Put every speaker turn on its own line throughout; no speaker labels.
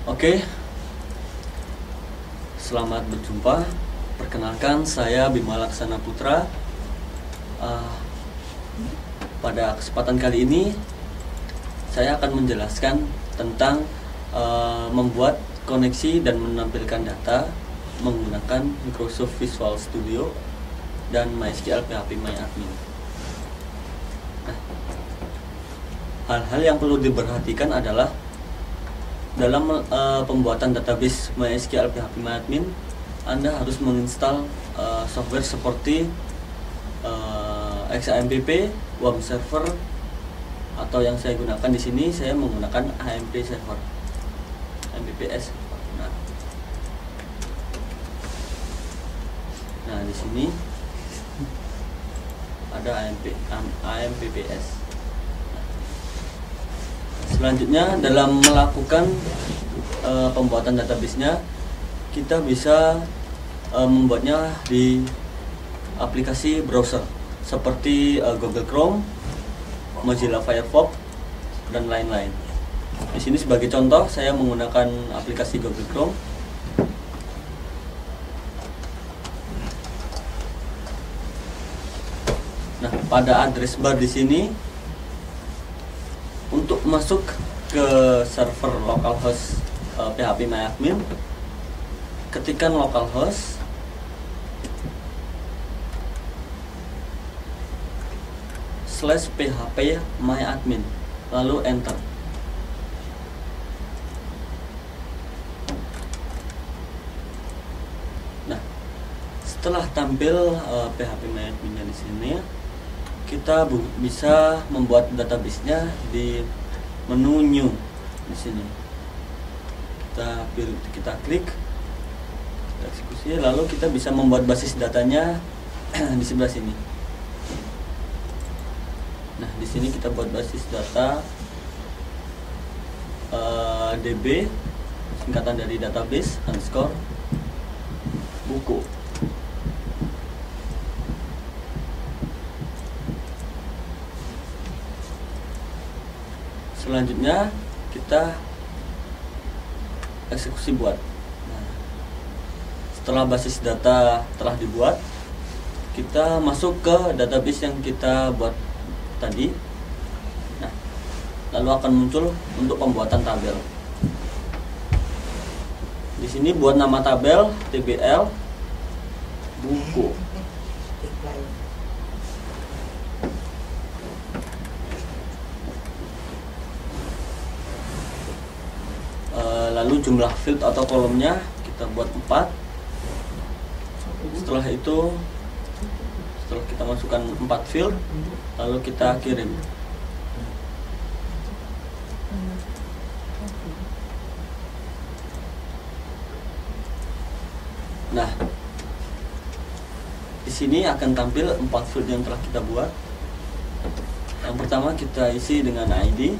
Oke, selamat berjumpa. Perkenalkan, saya Bima Laksana Putra. Pada kesempatan kali ini, saya akan menjelaskan tentang membuat koneksi dan menampilkan data menggunakan Microsoft Visual Studio dan MySQL PHP MyAdmin. Hal-hal yang perlu diperhatikan adalah dalam pembuatan database MySQL PHP MyAdmin, Anda harus menginstal software seperti XAMPP, WAM Server, atau yang saya gunakan di sini saya menggunakan AMP Server, MPPS. Nah, di sini ada AMPPS. Selanjutnya, dalam melakukan pembuatan database-nya, kita bisa membuatnya di aplikasi browser seperti Google Chrome, Mozilla Firefox, dan lain-lain. Di sini sebagai contoh, saya menggunakan aplikasi Google Chrome. Nah, pada address bar di sini, untuk masuk ke server localhost PHP MyAdmin, ketikkan localhost /php MyAdmin, lalu enter. Nah, setelah tampil PHP MyAdmin-nya di sini, kita bisa membuat database-nya di menu new di sini. Kita klik, kita eksekusi, lalu kita bisa membuat basis datanya di sebelah sini. Nah, di sini kita buat basis data DB, singkatan dari database underscore buku. Selanjutnya kita eksekusi buat. Nah, setelah basis data telah dibuat, kita masuk ke database yang kita buat tadi. Nah, lalu akan muncul untuk pembuatan tabel. Di sini buat nama tabel TBL buku. Lalu jumlah field atau kolomnya kita buat 4. Setelah itu, setelah kita masukkan 4 field, lalu kita kirim. Nah, di sini akan tampil 4 field yang telah kita buat. Yang pertama kita isi dengan ID.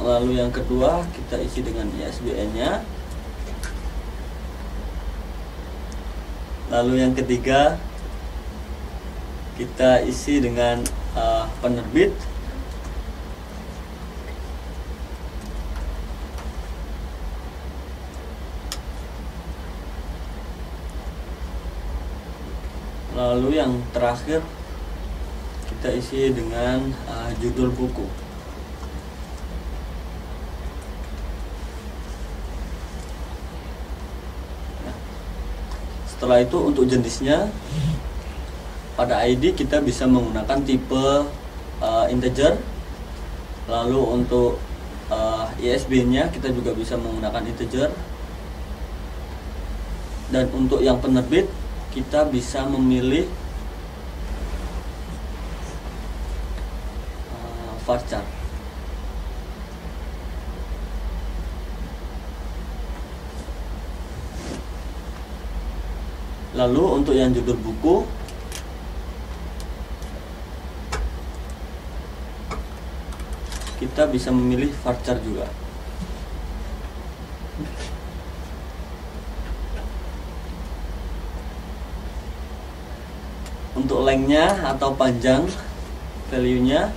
Lalu yang kedua kita isi dengan ISBN-nya. Lalu yang ketiga kita isi dengan penerbit. Lalu yang terakhir kita isi dengan judul buku. Setelah itu untuk jenisnya, pada ID kita bisa menggunakan tipe integer. Lalu untuk ISBN-nya kita juga bisa menggunakan integer. Dan untuk yang penerbit kita bisa memilih varchar. Lalu untuk yang judul buku, kita bisa memilih varchar juga. Untuk length-nya atau panjang value-nya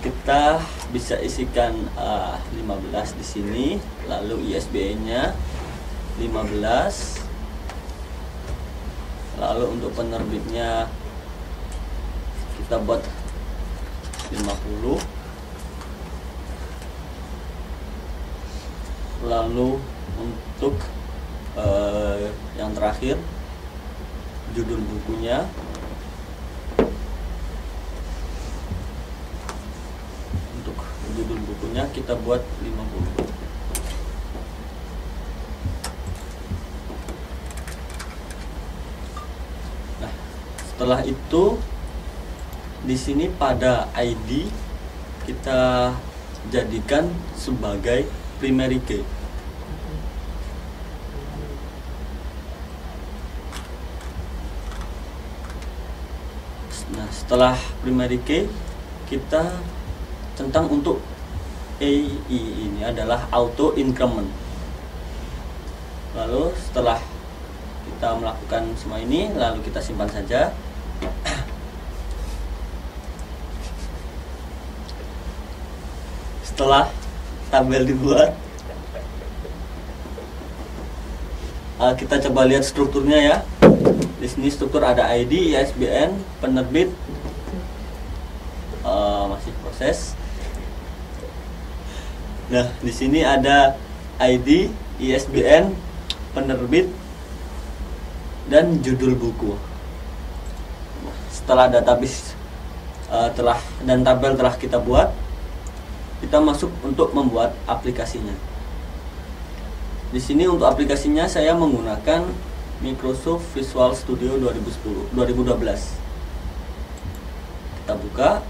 kita bisa isikan 15 di sini, lalu ISBN-nya 15. Lalu untuk penerbitnya kita buat 50. Lalu untuk yang terakhir, judul bukunya kita buat 50. Nah, setelah itu di sini pada ID kita jadikan sebagai primary key. Nah, setelah primary key kita centang untuk AI ini adalah auto increment. Lalu setelah kita melakukan semua ini, lalu kita simpan saja. Setelah tabel dibuat, kita coba lihat strukturnya ya. Di sini struktur ada ID, ISBN, penerbit, masih proses. Nah, di sini ada ID, ISBN, penerbit, dan judul buku. Setelah database dan tabel telah kita buat, kita masuk untuk membuat aplikasinya. Di sini untuk aplikasinya saya menggunakan Microsoft Visual Studio 2012. Kita buka.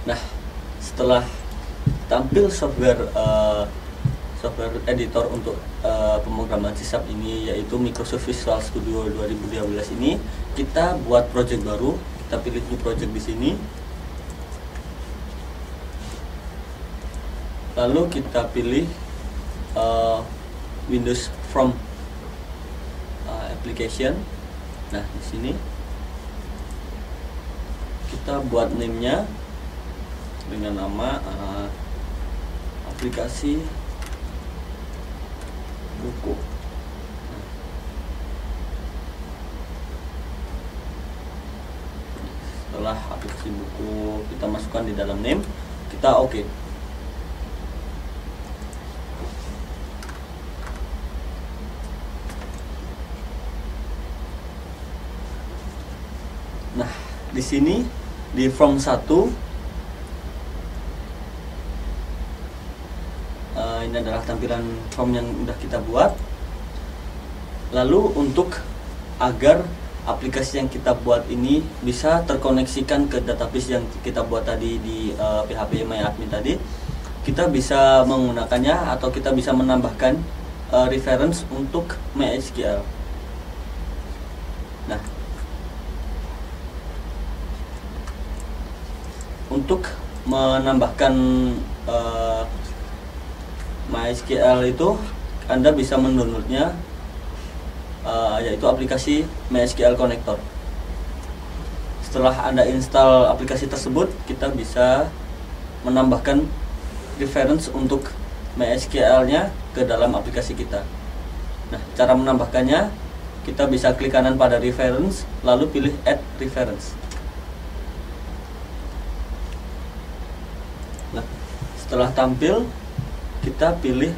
Nah, setelah tampil software editor untuk pemrograman C# ini, yaitu Microsoft Visual Studio 2012 ini, kita buat project baru. Kita pilih new project di sini. Lalu kita pilih Windows from application. Nah, di sini kita buat name-nya dengan nama aplikasi buku. Setelah aplikasi buku kita masukkan di dalam name, kita oke. Nah, di sini di form 1 ini adalah tampilan form yang sudah kita buat. Lalu untuk agar aplikasi yang kita buat ini bisa terkoneksikan ke database yang kita buat tadi di PHP MyAdmin tadi, kita bisa menggunakannya atau kita bisa menambahkan reference untuk MySQL. Nah, untuk menambahkan MySQL itu Anda bisa mendownloadnya, yaitu aplikasi MySQL Connector. Setelah Anda install aplikasi tersebut, kita bisa menambahkan reference untuk MySQL-nya ke dalam aplikasi kita. Nah, cara menambahkannya, kita bisa klik kanan pada reference, lalu pilih add reference. Nah, setelah tampil, kita pilih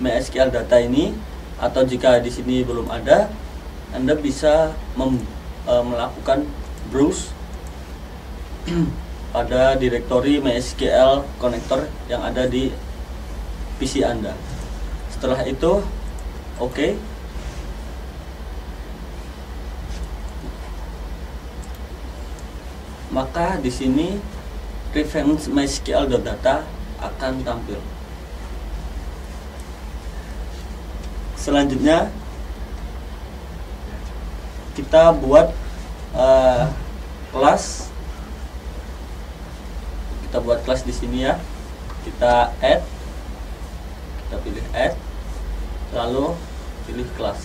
MySQL data ini, atau jika di sini belum ada, Anda bisa melakukan browse pada direktori MySQL Connector yang ada di PC Anda. Setelah itu, oke. Maka di sini reference MySQL.data akan tampil. Selanjutnya kita buat kelas. Kita buat kelas di sini ya. Kita add kita pilih add, lalu pilih kelas.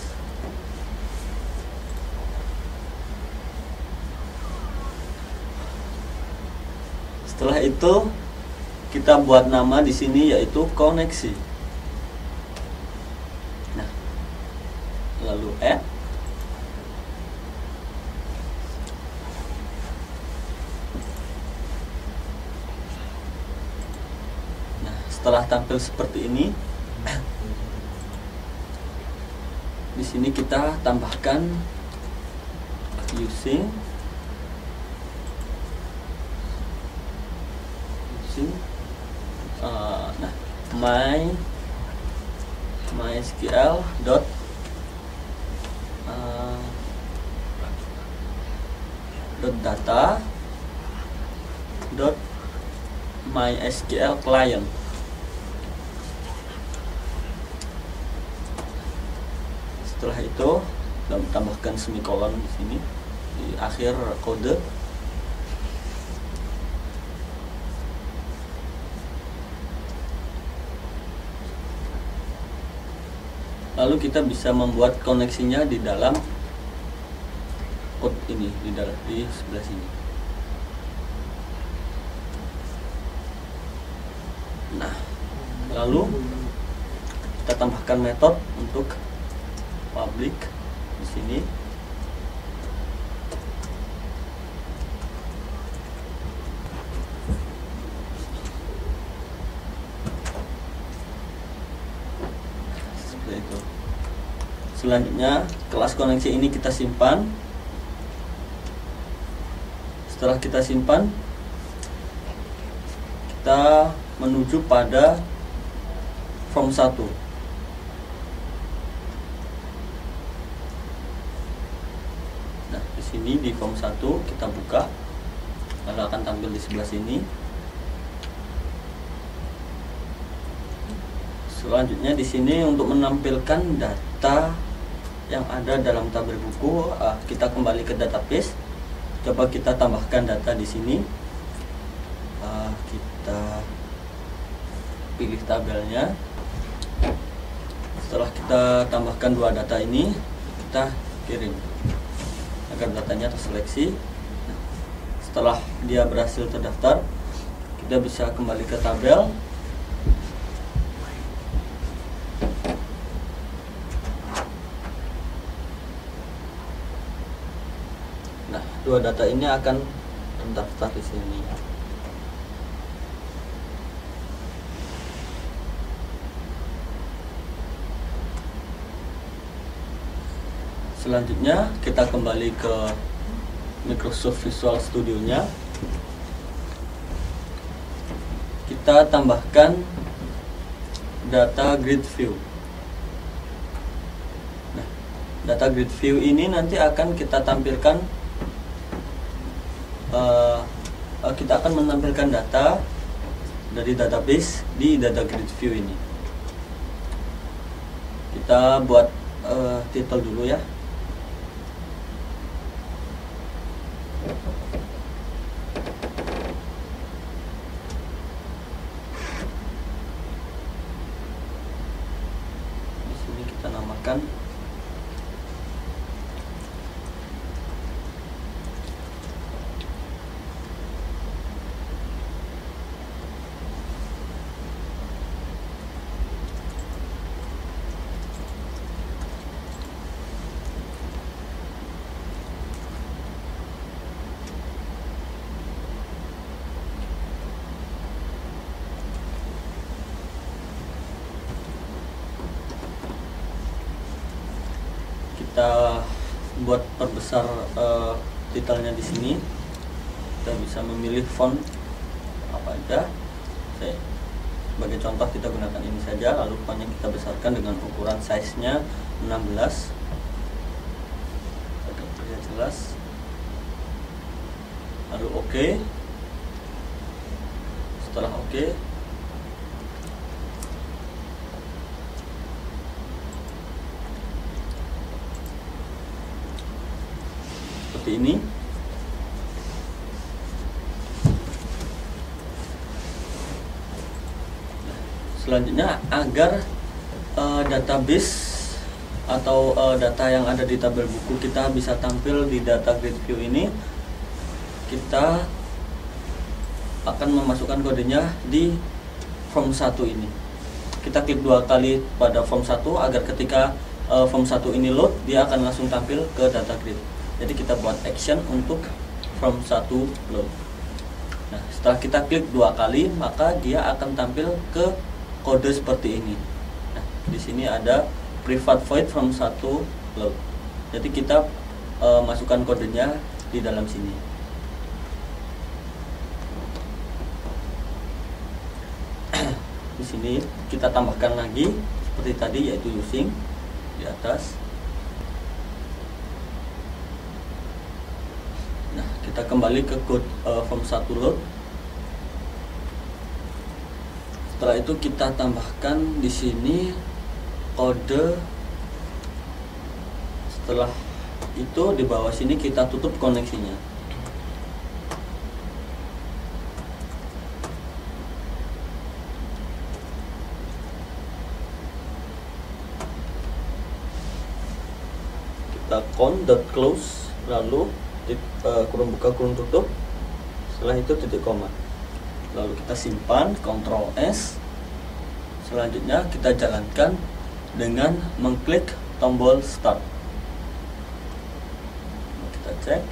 Setelah itu kita buat nama di sini yaitu koneksi. Nah, lalu add. Nah, setelah tampil seperti ini, di sini kita tambahkan using nah, MySQL dot data dot MySQL client. Setelah itu kita tambahkan semikolon di sini di akhir kode. Lalu kita bisa membuat koneksinya di dalam code ini, di sebelah sini. Nah, lalu kita tambahkan metode untuk public di sini. Itu. Selanjutnya kelas koneksi ini kita simpan. Setelah kita simpan, kita menuju pada form 1. Nah, di sini di form 1 kita buka, lalu akan tampil di sebelah sini. Selanjutnya di sini untuk menampilkan data yang ada dalam tabel buku, kita kembali ke database. Coba kita tambahkan data di sini. Kita pilih tabelnya. Setelah kita tambahkan dua data ini, kita kirim agar datanya terseleksi. Setelah dia berhasil terdaftar, kita bisa kembali ke tabel. Nah, dua data ini akan terdaftar di sini. Selanjutnya kita kembali ke Microsoft Visual Studio-nya. Kita tambahkan data grid view. Nah, data grid view ini nanti akan kita tampilkan. Kita akan menampilkan data dari database di data grid view ini. Kita buat title dulu ya. Di sini kita namakan kita buat perbesar titelnya di sini. Kita bisa memilih font apa aja. Sebagai contoh kita gunakan ini saja. Lalu fontnya kita besarkan dengan ukuran size-nya 16 agar terlihat jelas. Lalu OK. Setelah OK, seperti ini. Selanjutnya, agar database atau data yang ada di tabel buku kita bisa tampil di data grid view ini, kita akan memasukkan kodenya di form 1 ini. Kita klik 2 kali pada form 1 agar ketika form 1 ini load, dia akan langsung tampil ke data grid. Jadi kita buat action untuk form 1 load. Nah, setelah kita klik 2 kali, maka dia akan tampil ke kode seperti ini. Nah, di sini ada private void form 1 load. Jadi kita masukkan kodenya di dalam sini. Di sini kita tambahkan lagi seperti tadi, yaitu using di atas. Nah, kita kembali ke code form 1 load. Setelah itu kita tambahkan di sini kode. Setelah itu di bawah sini kita tutup koneksinya. Kita count.close, lalu kurung buka kurung tutup. Setelah itu titik koma. Lalu kita simpan, Ctrl S. Selanjutnya kita jalankan dengan mengklik tombol start. Kita cek.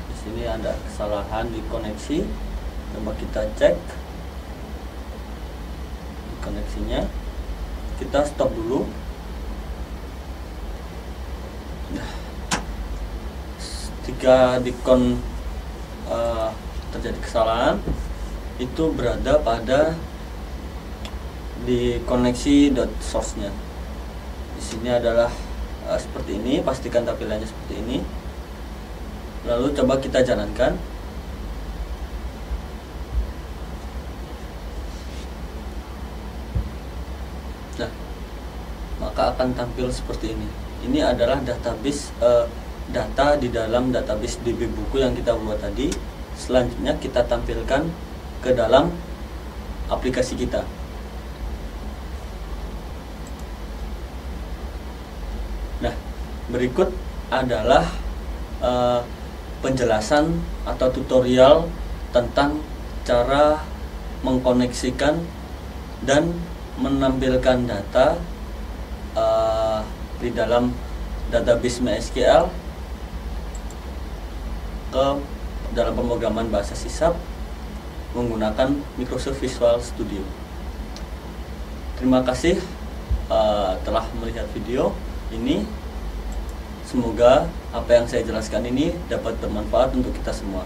Di sini ada kesalahan di koneksi. Coba kita cek di koneksinya. Kita stop dulu. Jika terjadi kesalahan, itu berada pada di koneksi .source-nya. Di sini adalah seperti ini, pastikan tampilannya seperti ini. Lalu coba kita jalankan. Nah, maka akan tampil seperti ini. Ini adalah database data di dalam database DB buku yang kita buat tadi. Selanjutnya kita tampilkan ke dalam aplikasi kita. Nah, berikut adalah penjelasan atau tutorial tentang cara mengkoneksikan dan menampilkan data di dalam database MySQL ke dalam pemrograman bahasa C# menggunakan Microsoft Visual Studio. Terima kasih telah melihat video ini. Semoga apa yang saya jelaskan ini dapat bermanfaat untuk kita semua.